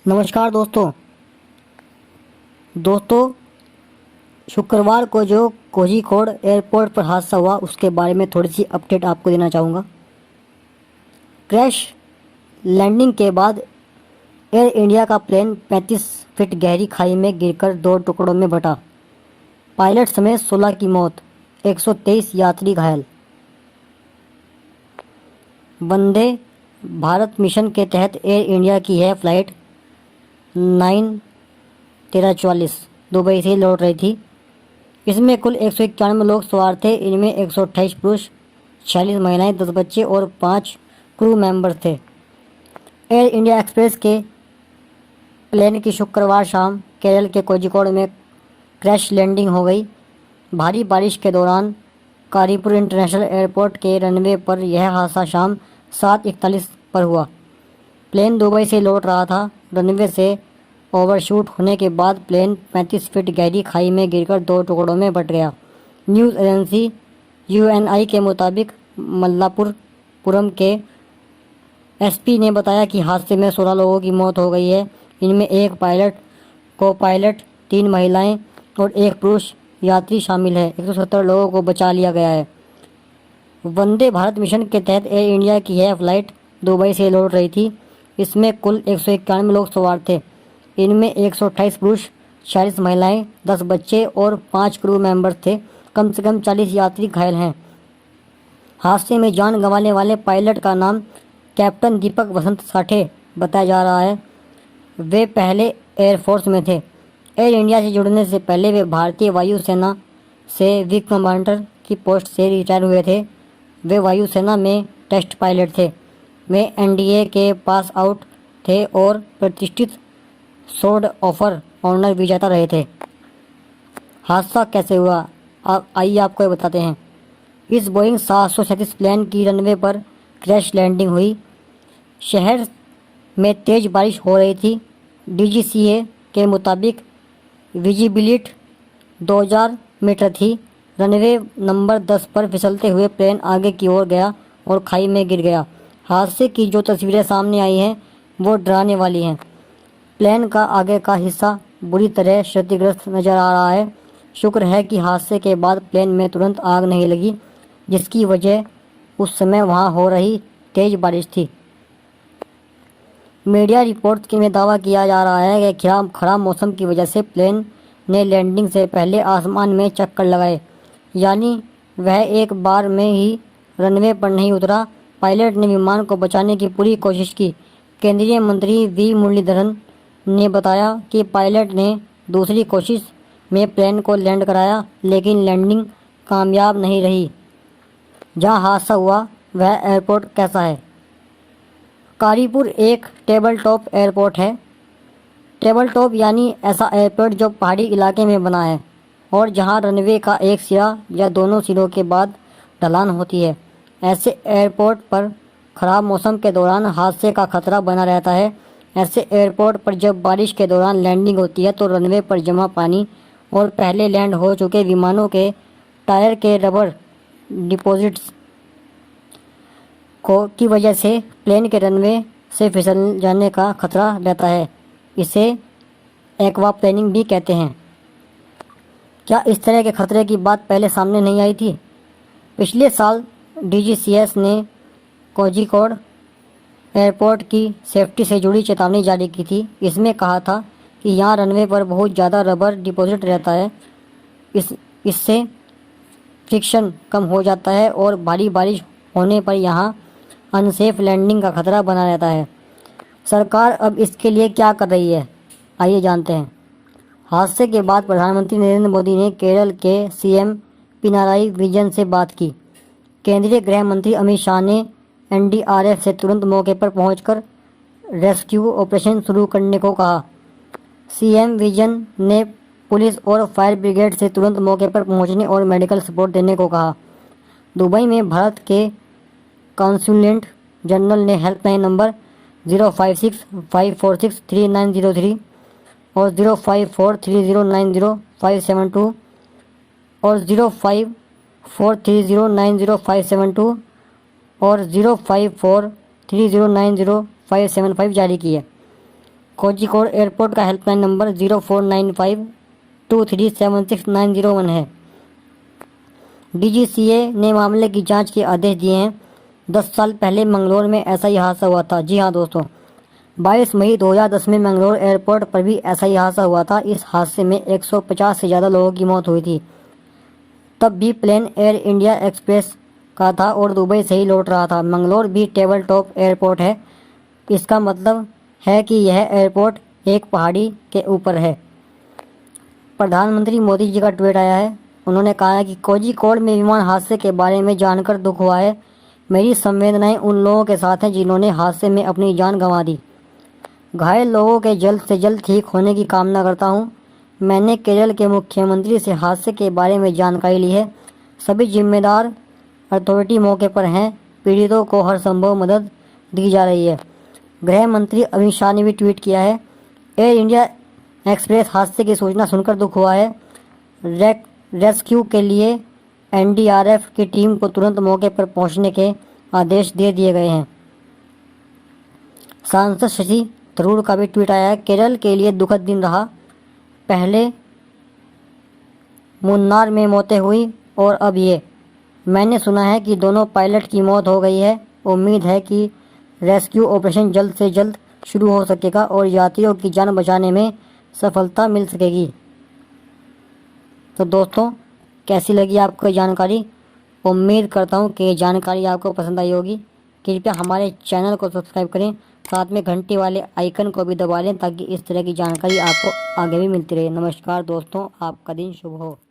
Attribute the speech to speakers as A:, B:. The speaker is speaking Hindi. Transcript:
A: नमस्कार दोस्तों शुक्रवार को जो कोझिकोड एयरपोर्ट पर हादसा हुआ उसके बारे में थोड़ी सी अपडेट आपको देना चाहूँगा। क्रैश लैंडिंग के बाद एयर इंडिया का प्लेन 35 फीट गहरी खाई में गिरकर 2 टुकड़ों में बटा। पायलट समेत 16 की मौत, 123 यात्री घायल। वंदे भारत मिशन के तहत एयर इंडिया की यह फ्लाइट 9/13/44 दुबई से लौट रही थी। इसमें कुल 191 लोग सवार थे। इनमें 128 पुरुष, 46 महिलाएं, 10 बच्चे और 5 क्रू मेंबर थे। एयर इंडिया एक्सप्रेस के प्लेन की शुक्रवार शाम केरल के कोझिकोड में क्रैश लैंडिंग हो गई। भारी बारिश के दौरान कारीपुर इंटरनेशनल एयरपोर्ट के रनवे पर यह हादसा शाम 7:41 पर हुआ। प्लेन दुबई से लौट रहा था। रनवे से ओवरशूट होने के बाद प्लेन 35 फीट गहरी खाई में गिरकर 2 टुकड़ों में बट गया। न्यूज़ एजेंसी यूएनआई के मुताबिक मल्लापुरम के एसपी ने बताया कि हादसे में 16 लोगों की मौत हो गई है। इनमें एक पायलट, को पायलट, 3 महिलाएं और 1 पुरुष यात्री शामिल है। 170 लोगों को बचा लिया गया है। वंदे भारत मिशन के तहत एयर इंडिया की यह फ्लाइट दुबई से लौट रही थी। इसमें कुल 191 लोग सवार थे। इनमें 128 पुरुष, 40 महिलाएं, 10 बच्चे और 5 क्रू मेंबर थे। कम से कम 40 यात्री घायल हैं। हादसे में जान गंवाने वाले पायलट का नाम कैप्टन दीपक वसंत साठे बताया जा रहा है। वे पहले एयरफोर्स में थे। एयर इंडिया से जुड़ने से पहले वे भारतीय वायुसेना से विंग कमांडर की पोस्ट से रिटायर हुए थे। वे वायुसेना में टेस्ट पायलट थे। वे एनडीए के पास आउट थे और प्रतिष्ठित स्वॉर्ड ऑफर ऑनर विजेता रहे थे। हादसा कैसे हुआ, आइए आपको ये बताते हैं। इस बोइंग 737 प्लेन की रनवे पर क्रैश लैंडिंग हुई। शहर में तेज़ बारिश हो रही थी। डीजीसीए के मुताबिक विजिबिलिटी 2000 मीटर थी। रनवे नंबर 10 पर फिसलते हुए प्लेन आगे की ओर गया और खाई में गिर गया। हादसे की जो तस्वीरें सामने आई हैं वो डराने वाली हैं। प्लेन का आगे का हिस्सा बुरी तरह क्षतिग्रस्त नजर आ रहा है। शुक्र है कि हादसे के बाद प्लेन में तुरंत आग नहीं लगी, जिसकी वजह उस समय वहां हो रही तेज बारिश थी। मीडिया रिपोर्ट्स में दावा किया जा रहा है कि खराब मौसम की वजह से प्लेन ने लैंडिंग से पहले आसमान में चक्कर लगाए, यानी वह एक बार में ही रनवे पर नहीं उतरा। पायलट ने विमान को बचाने की पूरी कोशिश की। केंद्रीय मंत्री वी मुरलीधरन ने बताया कि पायलट ने दूसरी कोशिश में प्लेन को लैंड कराया, लेकिन लैंडिंग कामयाब नहीं रही। जहां हादसा हुआ वह एयरपोर्ट कैसा है? कारीपुर एक टेबल टॉप एयरपोर्ट है। टेबल टॉप यानी ऐसा एयरपोर्ट जो पहाड़ी इलाके में बना है और जहां रनवे का एक सिरा या दोनों सिरों के बाद ढलान होती है। ऐसे एयरपोर्ट पर खराब मौसम के दौरान हादसे का खतरा बना रहता है। ऐसे एयरपोर्ट पर जब बारिश के दौरान लैंडिंग होती है तो रनवे पर जमा पानी और पहले लैंड हो चुके विमानों के टायर के रबर डिपॉजिट्स की वजह से प्लेन के रनवे से फिसल जाने का खतरा रहता है। इसे एक्वाप्लेनिंग भी कहते हैं। क्या इस तरह के खतरे की बात पहले सामने नहीं आई थी? पिछले साल डीजीसीएस ने कोझिकोड एयरपोर्ट की सेफ्टी से जुड़ी चेतावनी जारी की थी। इसमें कहा था कि यहाँ रनवे पर बहुत ज़्यादा रबर डिपॉजिट रहता है। इससे फ्रिक्शन कम हो जाता है और भारी बारिश होने पर यहाँ अनसेफ लैंडिंग का खतरा बना रहता है। सरकार अब इसके लिए क्या कर रही है, आइए जानते हैं। हादसे के बाद प्रधानमंत्री नरेंद्र मोदी ने केरल के सीएम पिनाराई विजयन से बात की। केंद्रीय गृह मंत्री अमित शाह ने एनडीआरएफ से तुरंत मौके पर पहुंचकर रेस्क्यू ऑपरेशन शुरू करने को कहा। सीएम विजयन ने पुलिस और फायर ब्रिगेड से तुरंत मौके पर पहुंचने और मेडिकल सपोर्ट देने को कहा। दुबई में भारत के कॉन्सुलेट जनरल ने हेल्पलाइन नंबर 056-546-3903 और 0543090-572 और 0543090-572 और 0543090-575 जारी की है। कोझिकोड एयरपोर्ट का हेल्पलाइन नंबर 0495237691 है। डीजीसीए ने मामले की जांच के आदेश दिए हैं। 10 साल पहले मंगलौर में ऐसा ही हादसा हुआ था। जी हाँ दोस्तों, 22 मई 2010 में मंगलौर एयरपोर्ट पर भी ऐसा ही हादसा हुआ था। इस हादसे में 150 से ज़्यादा लोगों की मौत हुई थी। तब भी प्लेन एयर इंडिया एक्सप्रेस का था और दुबई से ही लौट रहा था। मंगलौर भी टेबल टॉप एयरपोर्ट है। इसका मतलब है कि यह एयरपोर्ट एक पहाड़ी के ऊपर है। प्रधानमंत्री मोदी जी का ट्वीट आया है। उन्होंने कहा है कि कोझिकोड में विमान हादसे के बारे में जानकर दुख हुआ है। मेरी संवेदनाएं उन लोगों के साथ हैं जिन्होंने हादसे में अपनी जान गंवा दी। घायल लोगों के जल्द से जल्द ठीक होने की कामना करता हूं। मैंने केरल के मुख्यमंत्री से हादसे के बारे में जानकारी ली है। सभी जिम्मेदार अथॉरिटी मौके पर हैं। पीड़ितों को हर संभव मदद दी जा रही है। गृह मंत्री अमित शाह ने भी ट्वीट किया है। एयर इंडिया एक्सप्रेस हादसे की सूचना सुनकर दुख हुआ है। रेस्क्यू के लिए एनडीआरएफ की टीम को तुरंत मौके पर पहुंचने के आदेश दे दिए गए हैं। सांसद शशि थरूर का भी ट्वीट आया है। केरल के लिए दुखद दिन रहा। पहले मुन्नार में मौतें हुई और अब ये। मैंने सुना है कि दोनों पायलट की मौत हो गई है। उम्मीद है कि रेस्क्यू ऑपरेशन जल्द से जल्द शुरू हो सकेगा और यात्रियों की जान बचाने में सफलता मिल सकेगी। तो दोस्तों, कैसी लगी आपको ये जानकारी? उम्मीद करता हूँ कि ये जानकारी आपको पसंद आई होगी। कृपया हमारे चैनल को सब्सक्राइब करें, साथ में घंटी वाले आइकन को भी दबा लें ताकि इस तरह की जानकारी आपको आगे भी मिलती रहे। नमस्कार दोस्तों, आपका दिन शुभ हो।